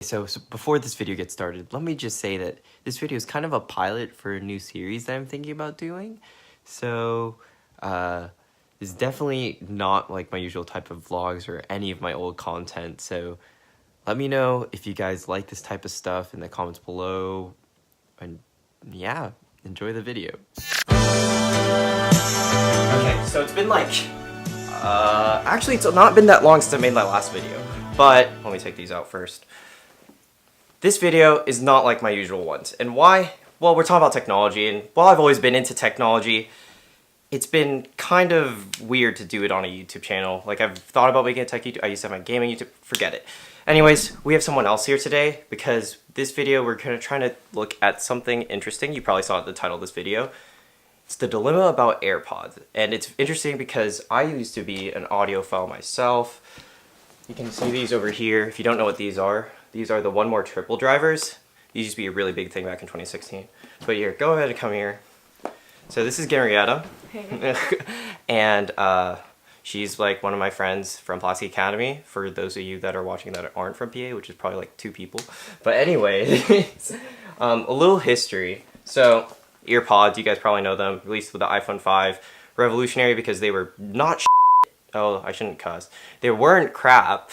So before this video gets started, let me just say that this video is kind of a pilot for a new series that I'm thinking about doing. So, it's definitely not like my usual type of vlogs or any of my old content. So, let me know if you guys like this type of stuff in the comments below. And yeah, enjoy the video. Okay, so it's been like, actually it's not been that long since I made my last video. But, let me take these out first. This video is not like my usual ones. And why? Well, we're talking about technology, and while I've always been into technology, it's been kind of weird to do it on a YouTube channel. Like, I've thought about making a tech YouTube. I used to have my gaming YouTube. Forget it. Anyways, we have someone else here today because this video we're trying to look at something interesting. You probably saw the title of this video. It's the dilemma about AirPods. And it's interesting because I used to be an audiophile myself. You can see these over here. If you don't know what these are the One More triple drivers. These used to be a really big thing back in 2016. But here, go ahead and come here. So this is Genrietta. Hey. And she's like one of my friends from Plastic Academy, for those of you that are watching that aren't from PA, which is probably like 2 people. But anyway, a little history. So Earpods, you guys probably know them, released with the iPhone 5. Revolutionary because they were not oh, I shouldn't cuss. They weren't crap.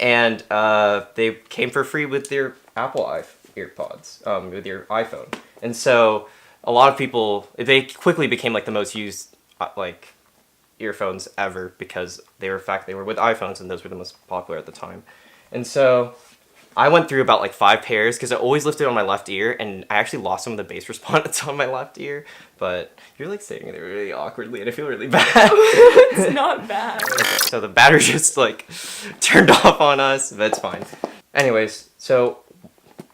And they came for free with their Apple Earpods, with your iPhone. And so a lot of people, they quickly became like the most used like earphones ever because they were with iPhones and those were the most popular at the time. And so I went through about like 5 pairs because I always lifted on my left ear, and I actually lost some of the bass response on my left ear. But you're like sitting there really awkwardly, and I feel really bad. It's not bad. Okay, so the battery just like turned off on us, but it's fine. Anyways, so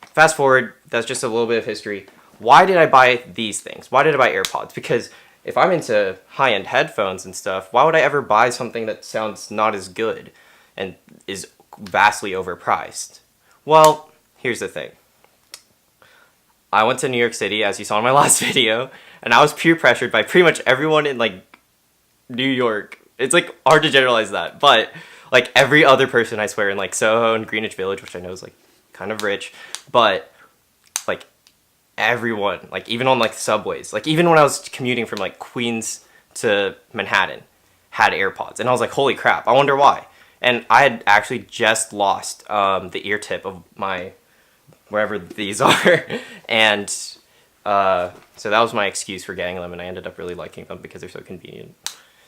fast forward, that's just a little bit of history. Why did I buy these things? Why did I buy AirPods? Because if I'm into high-end headphones and stuff, why would I ever buy something that sounds not as good and is vastly overpriced? Well, here's the thing. I went to New York City, as you saw in my last video, and I was peer pressured by pretty much everyone in like New York. It's like hard to generalize that, but like every other person, I swear, in like Soho and Greenwich Village, which I know is like kind of rich, but like everyone, like even on like subways, like even when I was commuting from like Queens to Manhattan, had AirPods, and I was like, holy crap, I wonder why. And I had actually just lost the ear tip of my, wherever these are. And so that was my excuse for getting them, and I ended up really liking them because they're so convenient.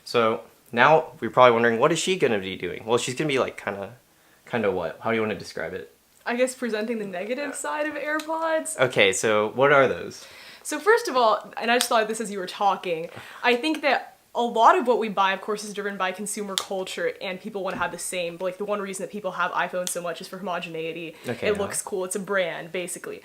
So now you're probably wondering, what is she going to be doing? Well, she's going to be like kind of what? How do you want to describe it? I guess presenting the negative side of AirPods. Okay, so what are those? So first of all, and I just thought of this as you were talking, I think that a lot of what we buy, of course, is driven by consumer culture, and people want to have the same. But like the one reason that people have iPhones so much is for homogeneity. Okay, it looks cool. It's a brand, basically.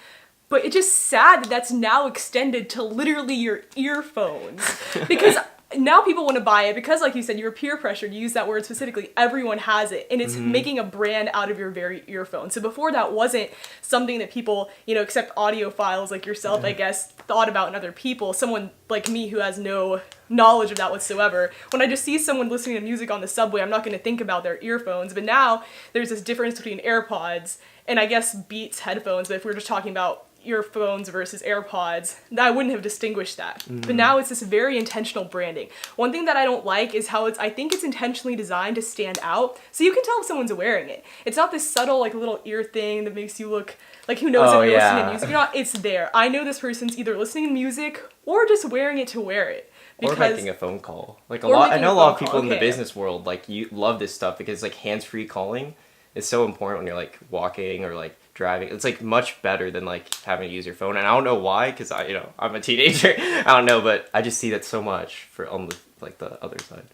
But it's just sad that that's now extended to literally your earphones. Because now people want to buy it because, like you said, you're peer pressured. You use that word specifically. Everyone has it, and it's making a brand out of your very earphone. So before that wasn't something that people, except audiophiles like yourself, I guess, thought about in other people. Someone like me who has no knowledge of that whatsoever. When I just see someone listening to music on the subway, I'm not going to think about their earphones. But now there's this difference between AirPods and I guess Beats headphones. But if we were just talking about earphones versus AirPods, I wouldn't have distinguished that. But now it's this very intentional branding. One thing that I don't like is how I think it's intentionally designed to stand out, so you can tell if someone's wearing it. It's not this subtle like little ear thing that makes you look like who knows if you're listening to music. It's there. I know this person's either listening to music or just wearing it to wear it. Or making a phone call. Like I know a lot of people in the business world like you love this stuff because like hands-free calling is so important when you're like walking or like driving. It's like much better than like having to use your phone, and I don't know why, because I'm a teenager. I don't know, but I just see that so much on the other side.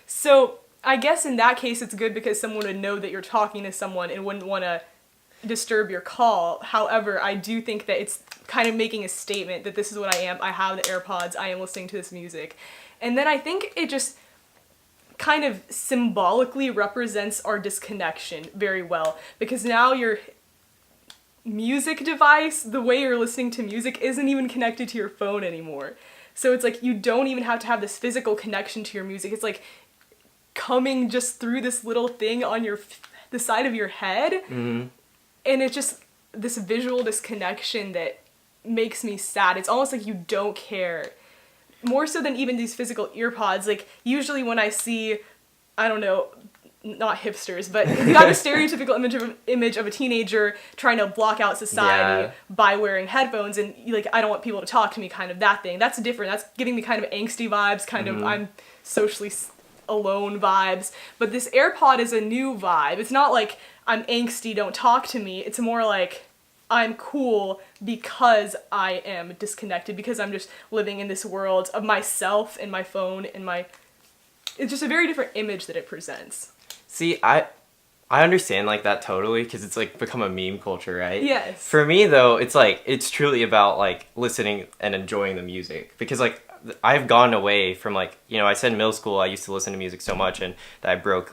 So I guess in that case it's good because someone would know that you're talking to someone and wouldn't want to disturb your call. However, I do think that it's kind of making a statement that this is what I am. I have the AirPods. I am listening to this music. And then I think it just kind of symbolically represents our disconnection very well, because now your music device, the way you're listening to music, isn't even connected to your phone anymore. So it's like you don't even have to have this physical connection to your music. It's like coming just through this little thing on the side of your head. And it's just this visual disconnection that makes me sad. It's almost like you don't care. More so than even these physical earpods. Like, usually when I see, I don't know, not hipsters, but you got a stereotypical image of a teenager trying to block out society by wearing headphones, and like, I don't want people to talk to me, kind of that thing. That's different. That's giving me kind of angsty vibes, kind of I'm socially alone vibes. But this AirPod is a new vibe. It's not like I'm angsty, don't talk to me. It's more like I'm cool because I am disconnected, because I'm just living in this world of myself and my phone and my... It's just a very different image that it presents. See, I understand like that totally, because it's like become a meme culture, right? Yes. For me though, it's like, it's truly about like listening and enjoying the music, because like I've gone away from like, you know, I said in middle school I used to listen to music so much, and that I broke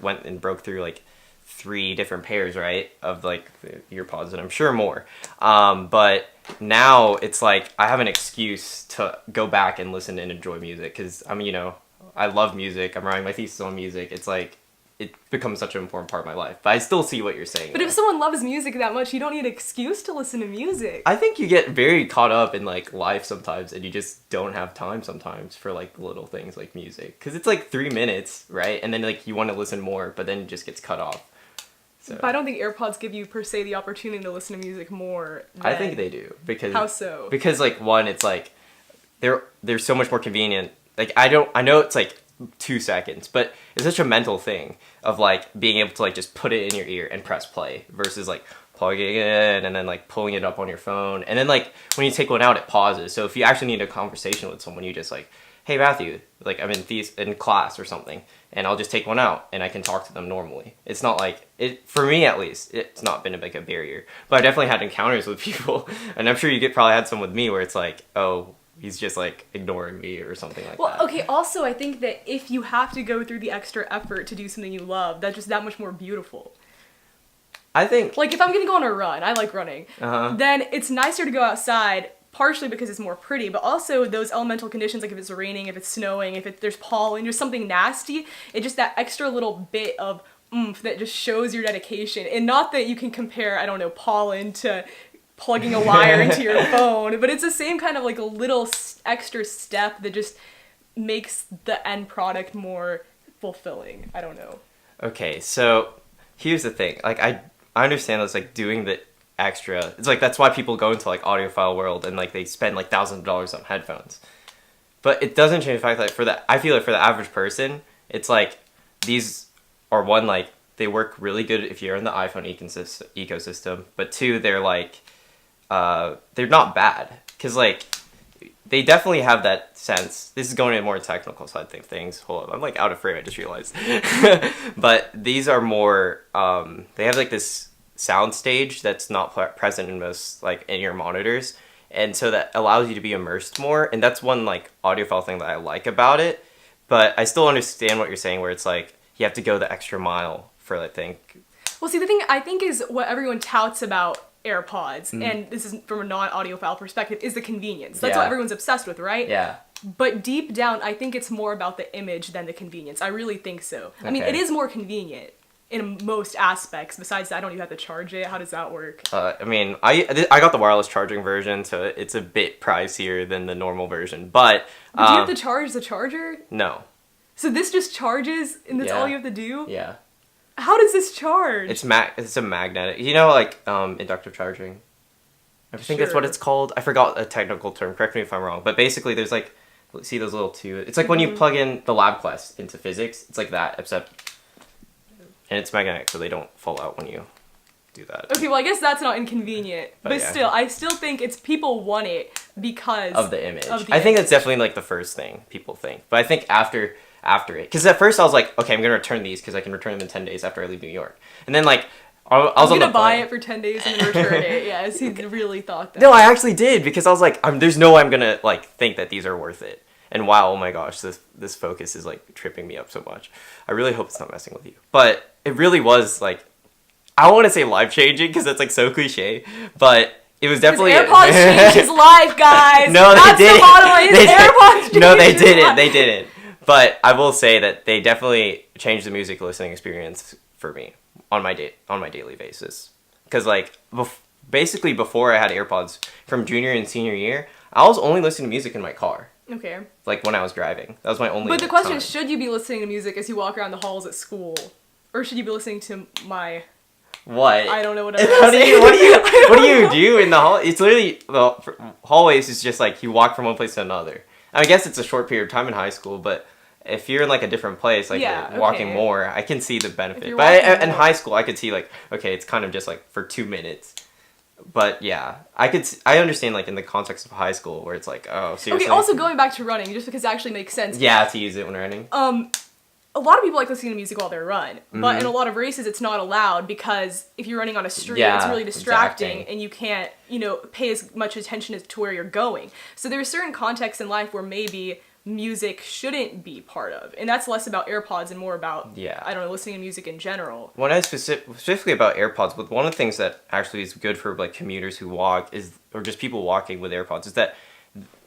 through like 3 different pairs, right, of like the earpods, and I'm sure more. But now it's like I have an excuse to go back and listen and enjoy music, because I'm, you know, I love music. I'm writing my thesis on music. It's like, it becomes such an important part of my life. But I still see what you're saying. But if someone loves music that much, you don't need an excuse to listen to music. I think you get very caught up in like life sometimes, and you just don't have time sometimes for like little things like music. Because it's like 3 minutes, right? And then like you want to listen more, but then it just gets cut off. So. But I don't think AirPods give you per se the opportunity to listen to music more than... I think they do. Because how so? Because like, one, it's like they're so much more convenient. Like, I know it's like 2 seconds, but it's such a mental thing of like being able to like just put it in your ear and press play versus like plugging it in and then like pulling it up on your phone, and then like when you take one out it pauses. So if you actually need a conversation with someone, you just like, hey Matthew, like I'm in class or something, and I'll just take one out and I can talk to them normally. It's not like it, for me at least, it's not been like a barrier. But I definitely had encounters with people, and I'm sure you probably had some with me where it's like, oh, he's just like ignoring me or something like that. Well, okay, also I think that if you have to go through the extra effort to do something you love, that's just that much more beautiful. I think... Like, if I'm gonna go on a run, I like running, then it's nicer to go outside, partially because it's more pretty, but also those elemental conditions, like if it's raining, if it's snowing, if there's pollen, there's something nasty, it's just that extra little bit of oomph that just shows your dedication. And not that you can compare, I don't know, pollen to plugging a wire into your phone, but it's the same kind of like a little extra step that just makes the end product more fulfilling. I don't know. Okay, so here's the thing. Like, I understand that's like doing the extra. It's like, that's why people go into like audiophile world and like they spend like thousands of dollars on headphones. But it doesn't change the fact that I feel like for the average person, it's like these are, one, like they work really good if you're in the iPhone ecosystem, but 2, they're like they're not bad, because like they definitely have that sense. This is going into more technical side of things. Hold on, I'm like out of frame, I just realized. But these are more they have like this sound stage that's not present in most like in-ear monitors, and so that allows you to be immersed more, and that's one like audiophile thing that I like about it. But I still understand what you're saying, where it's like you have to go the extra mile for, I think. Well, see, the thing I think is what everyone touts about AirPods, and this is from a non-audiophile perspective, is the convenience. That's what everyone's obsessed with, right? Yeah. But deep down, I think it's more about the image than the convenience. I really think so. Okay. I mean, it is more convenient in most aspects. Besides that, I don't even have to charge it. How does that work? I mean, I got the wireless charging version, so it's a bit pricier than the normal version. But do you have to charge the charger? No. So this just charges, and that's all you have to do? Yeah. How does this charge? It's a magnetic, you know, like inductive charging. I think that's what it's called. I forgot a technical term. Correct me if I'm wrong. But basically, there's like, see those little two. It's like when you plug in the LabQuest into physics. It's like that, except, and it's magnetic, so they don't fall out when you do that. Okay, well, I guess that's not inconvenient, but still, I still think it's people want it because of the image. I think that's definitely like the first thing people think. But I think after it, because at first I was like, okay, I'm gonna return these because I can return them in 10 days after I leave New York, and then like I was gonna buy it for 10 days and then return it. Yes, he really thought that. No, I actually did, because I was like, there's no way I'm gonna like think that these are worth it. And wow, oh my gosh, this focus is like tripping me up so much. I really hope it's not messing with you, but it really was like, I don't want to say life changing because that's like so cliche, but it was definitely AirPods changed his life, guys. No, that's they didn't. The bottom line. AirPods no, they didn't. They didn't. But I will say that they definitely changed the music listening experience for me on my daily basis. because like basically before I had AirPods from junior and senior year, I was only listening to music in my car. Okay. Like when I was driving, that was my only. But the question time. is, should you be listening to music as you walk around the halls at school, or should you be listening to my? What? I don't know what. What do you do in the hall? It's literally hallways is just like you walk from one place to another. I guess it's a short period of time in high school, but if you're in like a different place, like walking more, I can see the benefit. But in high school, I could see like, okay, it's kind of just like for 2 minutes. But yeah, I understand like in the context of high school where it's like, oh, seriously. Okay, also going back to running, just because it actually makes sense. Yeah, to use it when running. A lot of people like listening to music while they run, but in a lot of races it's not allowed because if you're running on a street, it's really distracting and you can't, pay as much attention as to where you're going. So there are certain contexts in life where maybe music shouldn't be part of, and that's less about AirPods and more about I don't know, listening to music in general. When I specifically about AirPods, but one of the things that actually is good for like commuters who walk or just people walking with AirPods is that,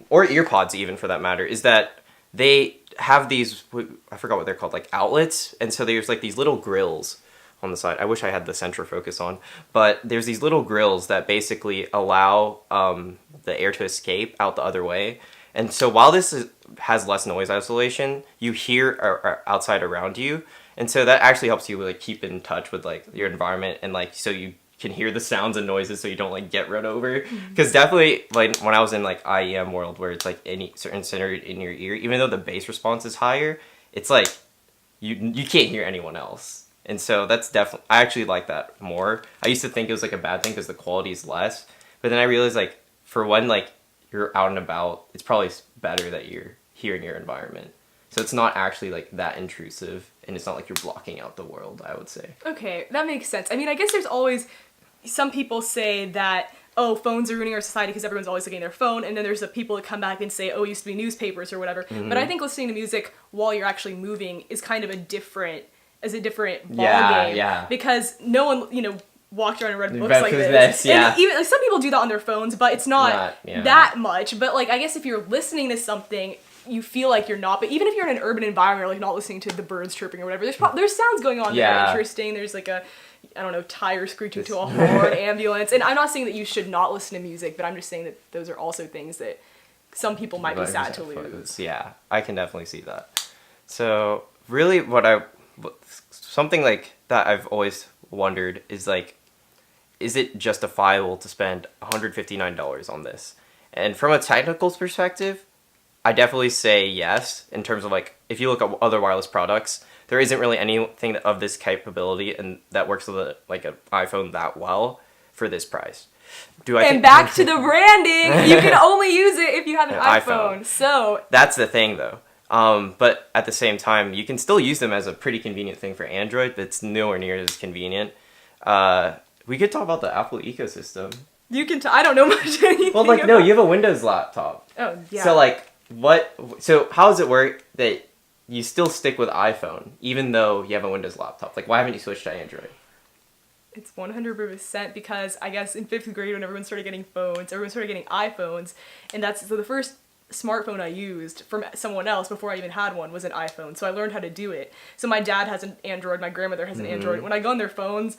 or earpods even for that matter, is that they have these, I forgot what they're called, like outlets, and so there's like these little grills on the side. I wish I had the center focus on, but there's these little grills that basically allow the air to escape out the other way. And so while this has less noise isolation, you hear outside around you, and so that actually helps you like keep in touch with like your environment, and like so you can hear the sounds and noises so you don't like get run over. Because definitely like when I was in like IEM world where it's like any certain center in your ear, even though the bass response is higher, it's like you can't hear anyone else. And so that's definitely, I actually like that more. I used to think it was like a bad thing because the quality is less, but then I realized like for when like you're out and about, it's probably better that you're hearing your environment. So it's not actually like that intrusive, and it's not like you're blocking out the world, I would say. Okay, that makes sense. I mean, I guess there's always, some people say that, oh, phones are ruining our society because everyone's always looking at their phone, and then there's the people that come back and say, oh, it used to be newspapers or whatever. But I think listening to music while you're actually moving is kind of a different ballgame. Yeah. Because no one, walked around and read books like this. And even like, some people do that on their phones, but it's not that much. But like, I guess if you're listening to something, you feel like you're not. But even if you're in an urban environment, or like not listening to the birds chirping or whatever, there's sounds going on that are interesting. There's like a, I don't know, tire screeching to a horn, ambulance. And I'm not saying that you should not listen to music, but I'm just saying that those are also things that some people might be sad to lose. Yeah, I can definitely see that. So really something like that I've always wondered is like, is it justifiable to spend $159 on this? And from a technical perspective, I definitely say yes, in terms of like, if you look at other wireless products, there isn't really anything of this capability and that works with like an iPhone that well for this price. Back to the branding, you can only use it if you have an iPhone. So that's the thing though. But at the same time, you can still use them as a pretty convenient thing for Android, but it's nowhere near as convenient. We could talk about the Apple ecosystem. You can. I don't know much. Well, like no, you have a Windows laptop. Oh yeah. So like, So how does it work that you still stick with iPhone even though you have a Windows laptop? Like, why haven't you switched to Android? It's 100% because I guess in 5th grade when everyone started getting phones, everyone started getting iPhones, and so the first smartphone I used from someone else before I even had one was an iPhone. So I learned how to do it. So my dad has an Android, my grandmother has an Android. When I go on their phones,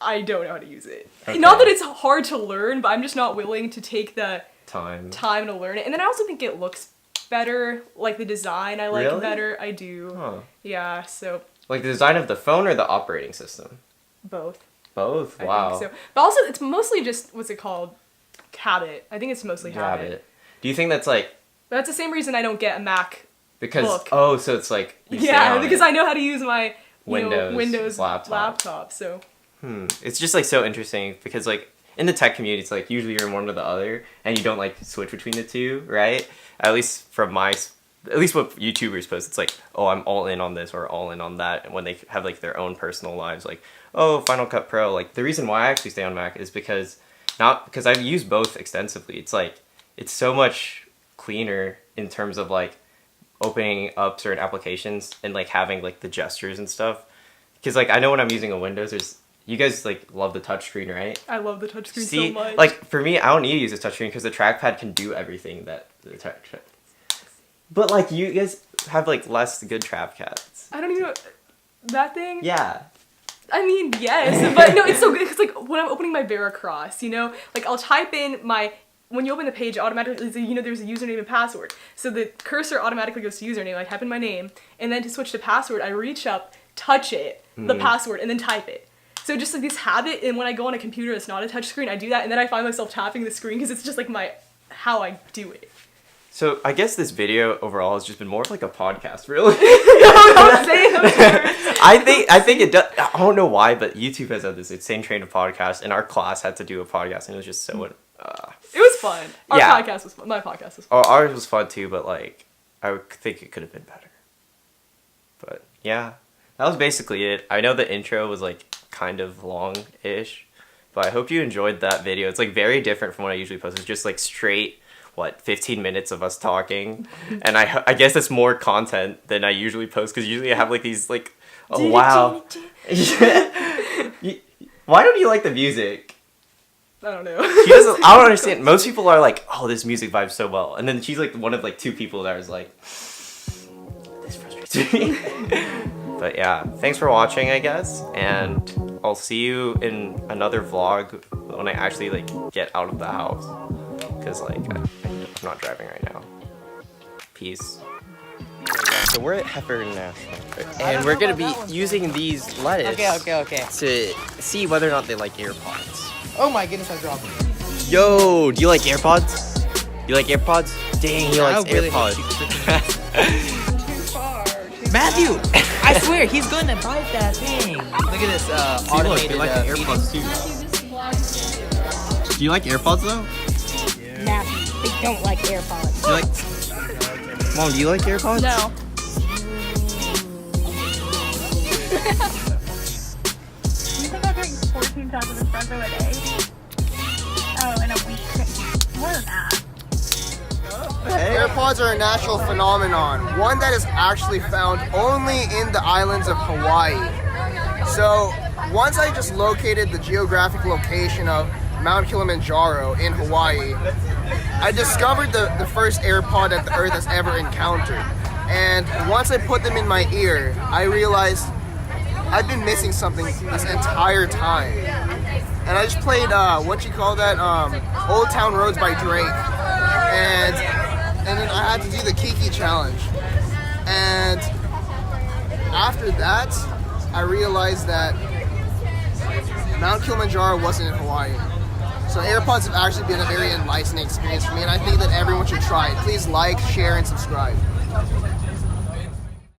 I don't know how to use it. Okay. Not that it's hard to learn, but I'm just not willing to take the time to learn it. And then I also think it looks better, like the design I like better. I do. Huh. Yeah, so. Like the design of the phone or the operating system? Both. Both? Wow. I think so. But also it's mostly just, what's it called? Habit. I think it's mostly habit. Do you think that's like... But that's the same reason I don't get a Mac book. Oh, so it's like... because I know how to use my Windows laptop, so... It's just like so interesting because like in the tech community, it's like usually you're in one or the other and you don't like switch between the two, right? At least what YouTubers post, it's like, oh, I'm all in on this or all in on that. And when they have like their own personal lives, like, oh, Final Cut Pro. Like the reason why I actually stay on Mac is because I've used both extensively. It's like, it's so much cleaner in terms of like opening up certain applications and like having like the gestures and stuff. Because like I know when I'm using a Windows, you guys like love the touchscreen, right? I love the touchscreen so much. Like for me, I don't need to use a touchscreen because the trackpad can do everything that the touchpad. But like you guys have like less good trackpads. I don't even know that thing. Yeah. I mean, yes, but no, it's so good because like when I'm opening my Veracross, you know, like I'll type in when you open the page, it automatically, you know, there's a username and password. So the cursor automatically goes to username. I type in my name, and then to switch to password, I reach up, touch it, the password, and then type it. So just like this habit, and when I go on a computer that's not a touch screen, I do that, and then I find myself tapping the screen because it's just like how I do it. So I guess this video overall has just been more of like a podcast, really. I think it does. I don't know why, but YouTube has had this insane train of podcasts, and our class had to do a podcast, and it was just so. It was fun. Our podcast was fun. My podcast was fun. Oh, ours was fun too, but like I would think it could have been better. But yeah, that was basically it. I know the intro was like kind of long-ish, but I hope you enjoyed that video. It's like very different from what I usually post. It's just like straight 15 minutes of us talking, and I guess it's more content than I usually post because usually I have like these like wow. Why don't you like the music? I don't know. I don't understand. Most people are like, oh, this music vibes so well, and then she's like one of like 2 people that is like, this frustrates me. But yeah, thanks for watching, I guess, and I'll see you in another vlog when I actually like get out of the house, because like I'm not driving right now. Peace. So we're at Heifer National, and we're gonna be using these lettuce to see whether or not they like AirPods. Oh my goodness, I dropped it. Yo, do you like AirPods? You like AirPods? Dang, he likes AirPods. Matthew, I swear he's gonna bite that thing. Look at this automated. Look, like the AirPods too. Do you like AirPods though? Matthew, they don't like AirPods. Do you like? Mom, do you like AirPods? No. You think I drink 14 shots of espresso a day? Oh, in a week. More than that. AirPods are a natural phenomenon, one that is actually found only in the islands of Hawaii. So once I just located the geographic location of Mount Kilimanjaro in Hawaii, I discovered the first AirPod that the Earth has ever encountered. And once I put them in my ear, I realized I've been missing something this entire time. And I just played, Old Town Roads by Drake. And then I had to do the Kiki challenge. And after that, I realized that Mount Kilimanjaro wasn't in Hawaii. So AirPods have actually been a very enlightening experience for me, and I think that everyone should try it. Please like, share, and subscribe.